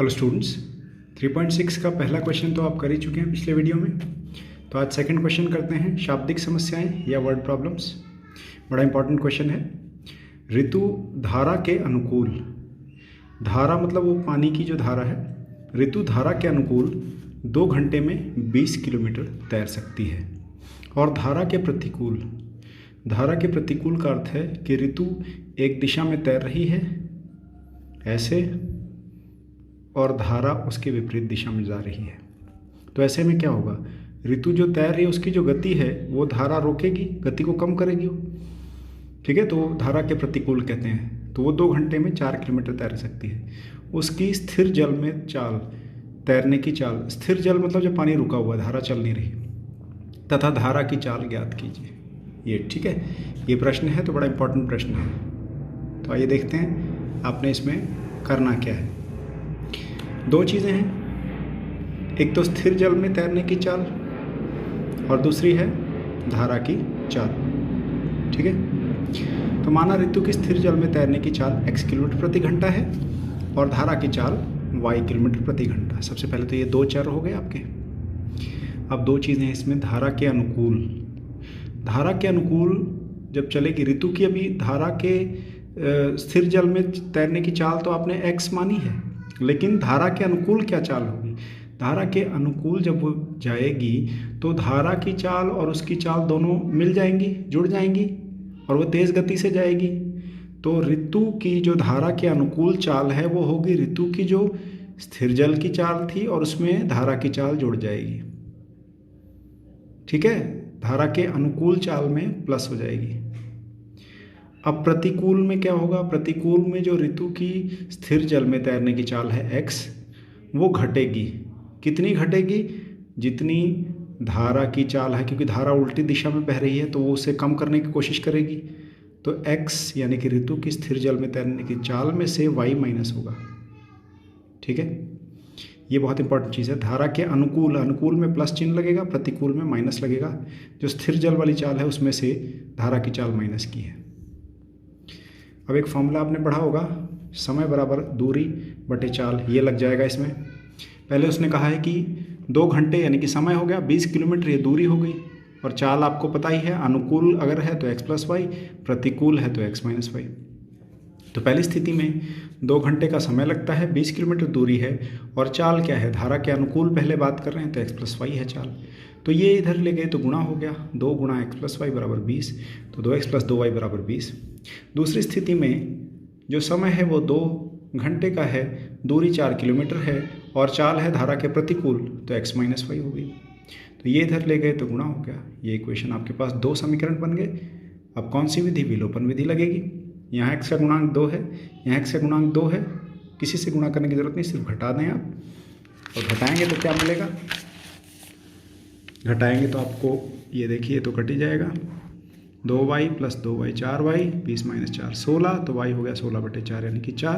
Hello students, 3.6 का पहला question तो आप कर ही चुके हैं पिछले वीडियो में। तो आज सेकंड क्वेश्चन करते हैं, शाब्दिक समस्याएं या वर्ड प्रॉब्लम्स। बड़ा इंपॉर्टेंट क्वेश्चन है। ऋतु धारा के अनुकूल, धारा मतलब वो पानी की जो धारा है, ऋतु धारा के अनुकूल 2 घंटे में 20 किलोमीटर तैर सकती है। और धारा के प्रतिकूल, धारा के प्रतिकूल का अर्थ है कि ऋतु एक दिशा में तैर रही है ऐसे, और धारा उसके विपरीत दिशा में जा रही है। तो ऐसे में क्या होगा, ऋतु जो तैर रही है उसकी जो गति है वो धारा रोकेगी, गति को कम करेगी वो, ठीक है। तो धारा के प्रतिकूल कहते हैं। तो वो 2 घंटे में 4 किलोमीटर तैर सकती है। उसकी स्थिर जल में चाल, तैरने की चाल, स्थिर जल मतलब जब पानी रुका हुआ, धारा चल नहीं रही, तथा धारा की चाल ज्ञात कीजिए। ये ठीक है, ये प्रश्न है तो बड़ा इंपॉर्टेंट प्रश्न है। तो आइए देखते हैं आपने इसमें करना क्या है। 2 चीज़ें हैं, एक तो स्थिर जल में तैरने की चाल और दूसरी है धारा की चाल, ठीक है। तो माना ऋतु की स्थिर जल में तैरने की चाल x किलोमीटर प्रति घंटा है और धारा की चाल y किलोमीटर प्रति घंटा। सबसे पहले तो ये 2 चर हो गए आपके। अब 2 चीज़ें हैं इसमें, धारा के अनुकूल, धारा के अनुकूल जब चलेगी ऋतु की, अभी धारा के स्थिर जल में तैरने की चाल तो आपने x मानी है, लेकिन धारा के अनुकूल क्या चाल होगी। धारा के अनुकूल जब वो जाएगी तो धारा की चाल और उसकी चाल दोनों मिल जाएंगी, जुड़ जाएंगी, और वो तेज़ गति से जाएगी। तो ऋतु की जो धारा के अनुकूल चाल है वो होगी ऋतु की जो स्थिर जल की चाल थी, और उसमें धारा की चाल जुड़ जाएगी, ठीक है। धारा के अनुकूल चाल में प्लस हो जाएगी। अब प्रतिकूल में क्या होगा, प्रतिकूल में जो ऋतु की स्थिर जल में तैरने की चाल है x, वो घटेगी। कितनी घटेगी, जितनी धारा की चाल है, क्योंकि धारा उल्टी दिशा में बह रही है तो वो उसे कम करने की कोशिश करेगी। तो x यानी कि ऋतु की स्थिर जल में तैरने की चाल में से y माइनस होगा, ठीक है। ये बहुत इंपॉर्टेंट चीज़ है। धारा के अनुकूल, अनुकूल में प्लस चिन्ह लगेगा, प्रतिकूल में माइनस लगेगा। जो स्थिर जल वाली चाल है उसमें से धारा की चाल माइनस की है। अब एक फॉर्मूला आपने पढ़ा होगा, समय बराबर दूरी बटे चाल, ये लग जाएगा इसमें। पहले उसने कहा है कि 2 घंटे यानी कि समय हो गया, 20 किलोमीटर ये दूरी हो गई, और चाल आपको पता ही है, अनुकूल अगर है तो x प्लस वाई, प्रतिकूल है तो x माइनस वाई। तो पहली स्थिति में 2 घंटे का समय लगता है, 20 किलोमीटर दूरी है, और चाल क्या है, धारा के अनुकूल पहले बात कर रहे हैं तो x प्लस वाई है चाल। तो ये इधर ले गए तो गुणा हो गया, 2 गुणा x प्लस वाई बराबर 20, तो 2x प्लस 2y बराबर 20। दूसरी स्थिति में जो समय है वो 2 घंटे का है, दूरी 4 किलोमीटर है, और चाल है धारा के प्रतिकूल, तो x माइनस वाई हो गई। तो ये इधर ले गए तो गुणा हो गया। ये इक्वेशन आपके पास 2 समीकरण बन गए। अब कौन सी विधि, विलोपन विधि लगेगी। यहाँ x का गुणांक 2 है, यहाँ x का गुणांक 2 है, किसी से गुणा करने की ज़रूरत नहीं, सिर्फ घटा दें आप, और घटाएंगे तो क्या मिलेगा, घटाएंगे तो आपको ये देखिए तो कट ही जाएगा। 2y plus 2y 4y, 20 minus 4 16, तो y हो गया 16/4 यानी कि 4।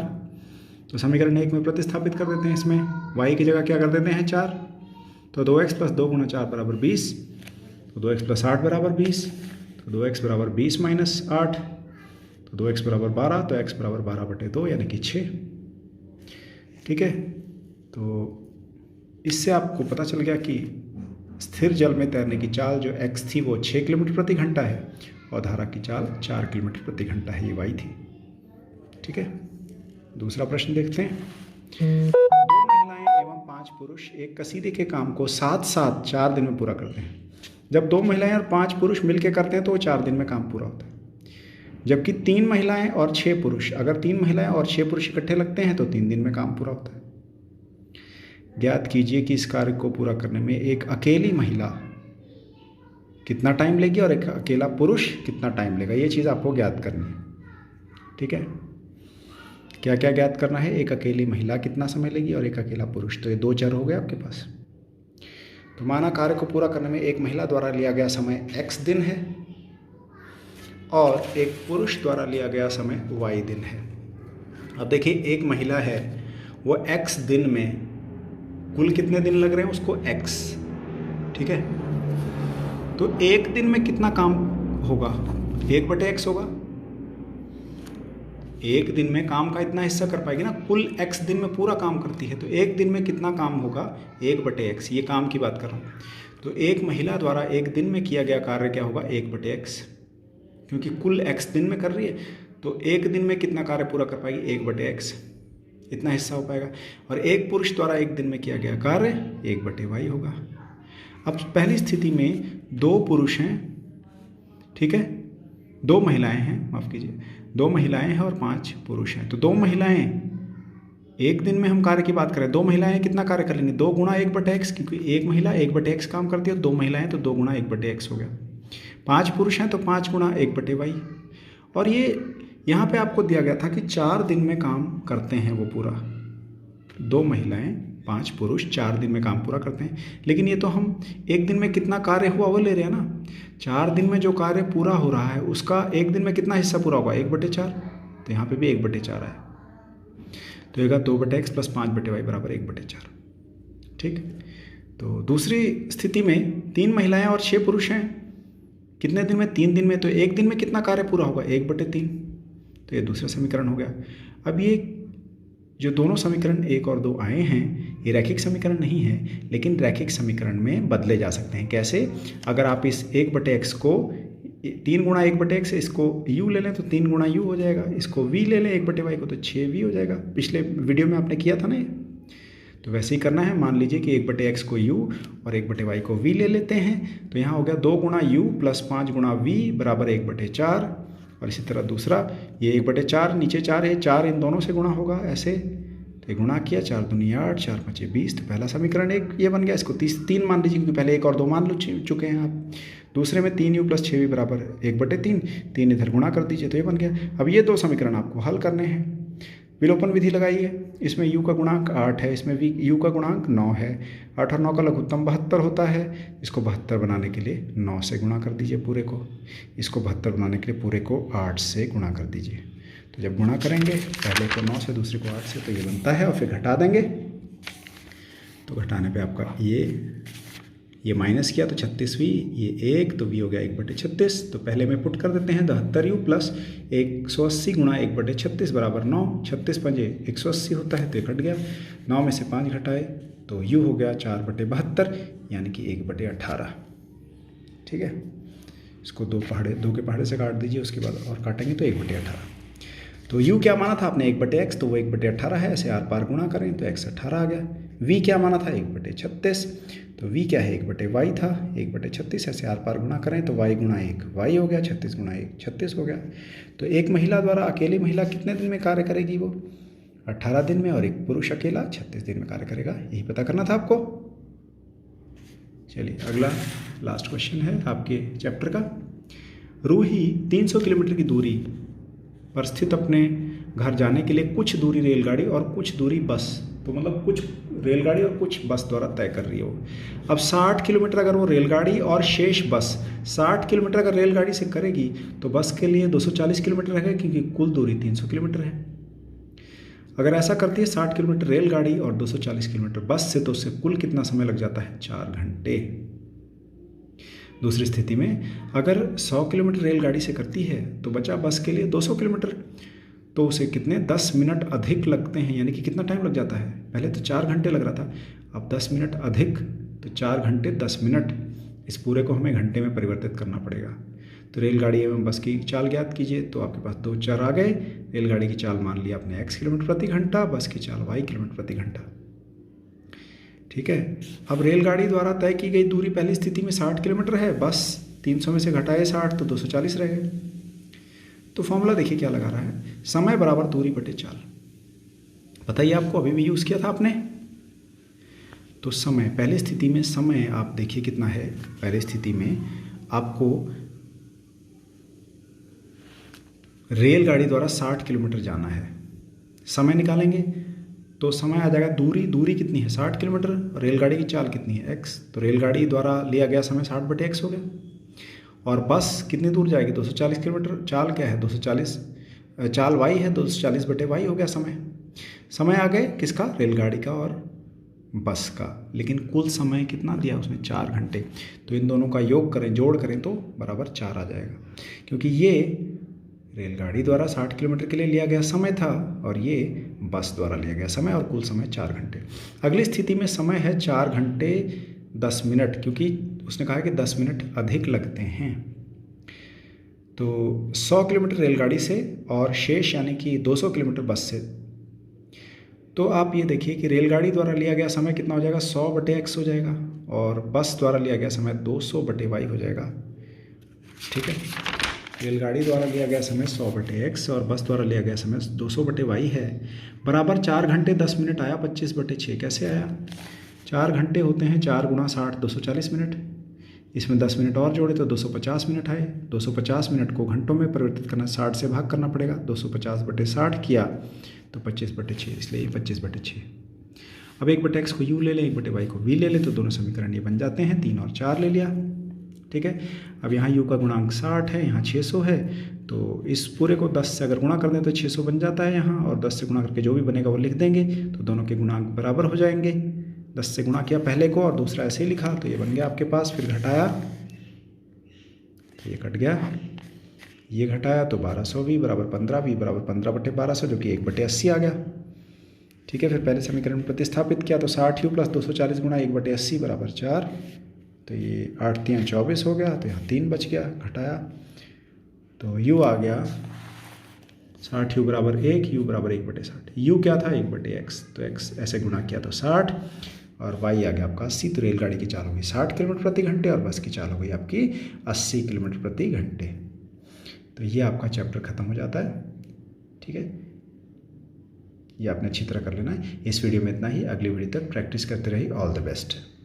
तो समीकरण 1 में प्रतिस्थापित कर देते हैं, इसमें y की जगह क्या कर देते हैं 4, तो 2x प्लस 2 गुणा 4 बराबर 20, तो 2x प्लस 8 बराबर 20, तो 2x बराबर 20 माइनस 8, तो 2x बराबर 12, तो x बराबर 12/2 यानी कि 6, ठीक है। तो इससे आपको पता चल गया कि स्थिर जल में तैरने की चाल जो x थी वो 6 किलोमीटर प्रति घंटा है, और धारा की चाल 4 किलोमीटर प्रति घंटा है, ये y थी, ठीक है। दूसरा प्रश्न देखते हैं। 2 महिलाएं एवं 5 पुरुष एक कसीदे के काम को साथ साथ 4 दिन में पूरा करते हैं। जब 2 महिलाएं और 5 पुरुष मिलकर करते हैं तो वो 4 दिन में काम पूरा होता है। जबकि 3 महिलाएं और 6 पुरुष, अगर 3 महिलाएं और 6 पुरुष इकट्ठे लगते हैं तो 3 दिन में काम पूरा होता है। ज्ञात कीजिए कि इस कार्य को पूरा करने में एक अकेली महिला कितना टाइम लेगी और एक अकेला पुरुष कितना टाइम लेगा। ये चीज़ आपको ज्ञात करनी है, ठीक है। क्या क्या ज्ञात करना है, एक अकेली महिला कितना समय लेगी और एक अकेला पुरुष। तो ये 2 चर हो गए आपके पास। तो माना कार्य को पूरा करने में एक महिला द्वारा लिया गया समय x दिन है और एक पुरुष द्वारा लिया गया समय y दिन है। अब देखिए, एक महिला है वो x दिन में कुल कितने दिन लग रहे हैं उसको x, ठीक है। तो एक दिन में कितना काम होगा, 1/x होगा। एक दिन में काम का इतना हिस्सा कर पाएगी ना, कुल x दिन में पूरा काम करती है, तो एक दिन में कितना काम होगा 1/x, ये काम की बात कर रहा हूँ। तो एक महिला द्वारा एक दिन में किया गया कार्य क्या होगा 1/x, क्योंकि कुल x दिन में कर रही है, तो एक दिन में कितना कार्य पूरा कर पाएगी 1/x, इतना हिस्सा हो पाएगा। और एक पुरुष द्वारा एक दिन में किया गया कार्य 1/y होगा। अब पहली स्थिति में 2 पुरुष हैं, ठीक है, 2 महिलाएं हैं, माफ़ कीजिए, 2 महिलाएं हैं और 5 पुरुष हैं। तो 2 महिलाएं एक दिन में हम कार्य की बात करें, 2 महिलाएं कितना कार्य कर लेंगे 2 गुणा 1/x, क्योंकि एक महिला 1/x काम करती है, 2 महिलाएं तो 2 गुणा 1/x हो गया। 5 पुरुष हैं तो 5 गुणा 1/y। और ये यहाँ पे आपको दिया गया था कि 4 दिन में काम करते हैं वो पूरा, 2 महिलाएं 5 पुरुष 4 दिन में काम पूरा करते हैं। लेकिन ये तो हम एक दिन में कितना कार्य हुआ वो ले रहे हैं ना, 4 दिन में जो कार्य पूरा हो रहा है उसका एक दिन में कितना हिस्सा पूरा होगा 1/4, तो यहाँ पे भी 1/4 है, तो ये 2/x प्लस 5/y बराबर 1/4, ठीक। तो दूसरी स्थिति में 3 महिलाएं और 6 पुरुष हैं, कितने दिन में 3 दिन में, तो एक दिन में कितना कार्य पूरा होगा 1/3, तो ये दूसरा समीकरण हो गया। अब ये जो दोनों समीकरण 1 और 2 आए हैं ये रैखिक समीकरण नहीं है, लेकिन रैखिक समीकरण में बदले जा सकते हैं। कैसे? अगर आप इस 1/x को 3 गुणा 1/x, इसको u ले लें तो 3 गुणा u हो जाएगा, इसको v ले लें 1/y को तो 6v हो जाएगा। पिछले वीडियो में आपने किया था ना ये, तो वैसे ही करना है। मान लीजिए कि 1/x को u और 1/y को v ले लेते हैं, तो यहाँ हो गया 2 गुणा u प्लस 5 गुणा v बराबर 1/4। और इसी तरह दूसरा ये 1/4, नीचे 4 है, 4 इन दोनों से गुणा होगा ऐसे, तो ये गुणा किया, 4 दूनी 8, 4 5 20, तो पहला समीकरण एक ये बन गया। इसको 3 मान लीजिए, क्योंकि पहले 1 और 2 मान चुके हैं आप। दूसरे में 3u प्लस 6v बराबर 1/3, 3 इधर गुणा कर दीजिए तो ये बन गया। अब ये 2 समीकरण आपको हल करने हैं। विलोपन विधि लगाइए, इसमें u का गुणांक 8 है, इसमें u का गुणांक 9 है, 8 और 9 का लघुत्तम 72 होता है। इसको 72 बनाने के लिए 9 से गुणा कर दीजिए पूरे को, इसको 72 बनाने के लिए पूरे को 8 से गुणा कर दीजिए। तो जब गुणा करेंगे पहले को 9 से दूसरे को 8 से, तो ये बनता है, और फिर घटा देंगे, तो घटाने पे आपका ये माइनस किया तो 36v, ये 1 तो v हो गया 1/36। तो पहले में पुट कर देते हैं 72u प्लस 180 गुणा 1/36 बराबर 9, 36 पंजे 180 होता है, तो ये कट गया। 9 में से 5 घटाए तो u हो गया 4/72, यानी कि 1/18, ठीक है। इसको 2 के पहाड़े से काट दीजिए, उसके बाद और काटेंगे तो 1/18। तो u क्या माना था आपने 1/x, तो वो 1/18 है, ऐसे आर पार गुणा करें तो x 18 आ गया। v क्या माना था 1/36, तो v क्या है 1/y था, 1/36, ऐसे आर पार गुणा करें तो y गुणा 1 y हो गया, 36 गुणा 1 36 हो गया। तो एक महिला द्वारा अकेली महिला कितने दिन में कार्य करेगी, वो 18 दिन में, और एक पुरुष अकेला 36 दिन में कार्य करेगा। यही पता करना था आपको। चलिए अगला लास्ट क्वेश्चन है आपके चैप्टर का। रूही 300 किलोमीटर की दूरी पर स्थित अपने घर जाने के लिए कुछ दूरी रेलगाड़ी और कुछ दूरी बस, तो मतलब कुछ रेलगाड़ी और कुछ बस द्वारा तय कर रही हो। अब 60 किलोमीटर अगर वो रेलगाड़ी और शेष बस, 60 किलोमीटर अगर रेलगाड़ी से करेगी तो बस के लिए 240 किलोमीटर रहेगा, क्योंकि कुल दूरी 300 किलोमीटर है। अगर ऐसा करती है 60 किलोमीटर रेलगाड़ी और 240 किलोमीटर बस से, तो उससे कुल कितना समय लग जाता है 4 घंटे। दूसरी स्थिति में अगर 100 किलोमीटर रेलगाड़ी से करती है तो बचा बस के लिए 200 किलोमीटर, तो उसे कितने 10 मिनट अधिक लगते हैं, यानी कि कितना टाइम लग जाता है। पहले तो 4 घंटे लग रहा था, अब 10 मिनट अधिक, तो 4 घंटे 10 मिनट, इस पूरे को हमें घंटे में परिवर्तित करना पड़ेगा। तो रेलगाड़ी एवं बस की चाल ज्ञात कीजिए, तो आपके पास 2 चर आ गए। रेलगाड़ी की चाल मान लिया आपने x किलोमीटर प्रति घंटा, बस की चाल y किलोमीटर प्रति घंटा, ठीक है। अब रेलगाड़ी द्वारा तय की गई दूरी पहली स्थिति में 60 किलोमीटर है, बस 300 में से घटाए 60 तो 240 रह गए। तो फॉर्मूला देखिए क्या लगा रहा है, समय बराबर दूरी बटे चाल। बताइए आपको अभी भी यूज़ किया था आपने। तो समय पहली स्थिति में, समय आप देखिए कितना है। पहली स्थिति में आपको रेलगाड़ी द्वारा 60 किलोमीटर जाना है, समय निकालेंगे तो समय आ जाएगा, दूरी कितनी है 60 किलोमीटर, और रेलगाड़ी की चाल कितनी है x, तो रेलगाड़ी द्वारा लिया गया समय 60/x हो गया। और बस कितनी दूर जाएगी 240 किलोमीटर, चाल क्या है 240, चाल y है, 240/y हो गया समय। समय आ गए किसका, रेलगाड़ी का और बस का, लेकिन कुल समय कितना दिया उसने 4 घंटे। तो इन दोनों का योग करें, जोड़ करें तो बराबर 4 आ जाएगा, क्योंकि ये रेलगाड़ी द्वारा 60 किलोमीटर के लिए लिया गया समय था और ये बस द्वारा लिया गया समय, और कुल समय 4 घंटे। अगली स्थिति में समय है 4 घंटे 10 मिनट, क्योंकि उसने कहा है कि 10 मिनट अधिक लगते हैं। तो 100 किलोमीटर रेलगाड़ी से और शेष यानी कि 200 किलोमीटर बस से। तो आप ये देखिए कि रेलगाड़ी द्वारा लिया गया समय कितना हो जाएगा, 100/x हो जाएगा, और बस द्वारा लिया गया समय 200/y हो जाएगा। ठीक है, रेलगाड़ी द्वारा लिया गया समय 100/x और बस द्वारा लिया गया समय 200/y है, बराबर 4 घंटे 10 मिनट आया 25/6। कैसे आया? 4 घंटे होते हैं 4 × 60 240 मिनट, इसमें 10 मिनट और जोड़े तो 250 मिनट आए। 250 मिनट को घंटों में परिवर्तित करना, 60 से भाग करना पड़ेगा। 250/60 किया तो 25/6, इसलिए 25/6। अब 1/x को u ले लें, 1/y को v ले लें, तो दोनों समीकरण ये बन जाते हैं। 3 और 4 ले लिया। ठीक है, अब यहाँ u का गुणांक 60 है, यहाँ 600 है, तो इस पूरे को 10 से अगर गुणा कर दें तो 600 बन जाता है यहाँ, और 10 से गुणा करके जो भी बनेगा वो लिख देंगे, तो दोनों के गुणांक बराबर हो जाएंगे। 10 से गुणा किया पहले को और दूसरा ऐसे ही लिखा, तो ये बन गया आपके पास। फिर घटाया तो ये कट गया, ये घटाया तो 1200v बराबर 15v बराबर 15/1200, जो कि 1/80 आ गया। ठीक है, फिर पहले समीकरण में प्रतिस्थापित किया तो 60u + 240 × 1/80 बराबर 4, तो ये 8 × 3 = 24 हो गया, तो यहाँ 3 बच गया। घटाया तो u आ गया 60u बराबर 1, u बराबर 1/60। u क्या था? 1/x, तो x ऐसे गुणा किया तो 60, और y आ गया आपका 80। तो रेलगाड़ी की चाल हो गई 60 किलोमीटर प्रति घंटे और बस की चाल हो गई आपकी 80 किलोमीटर प्रति घंटे। तो ये आपका चैप्टर ख़त्म हो जाता है। ठीक है, ये आपने अच्छी तरह कर लेना है। इस वीडियो में इतना ही, अगली वीडियो तक प्रैक्टिस करते रहिए। All the best.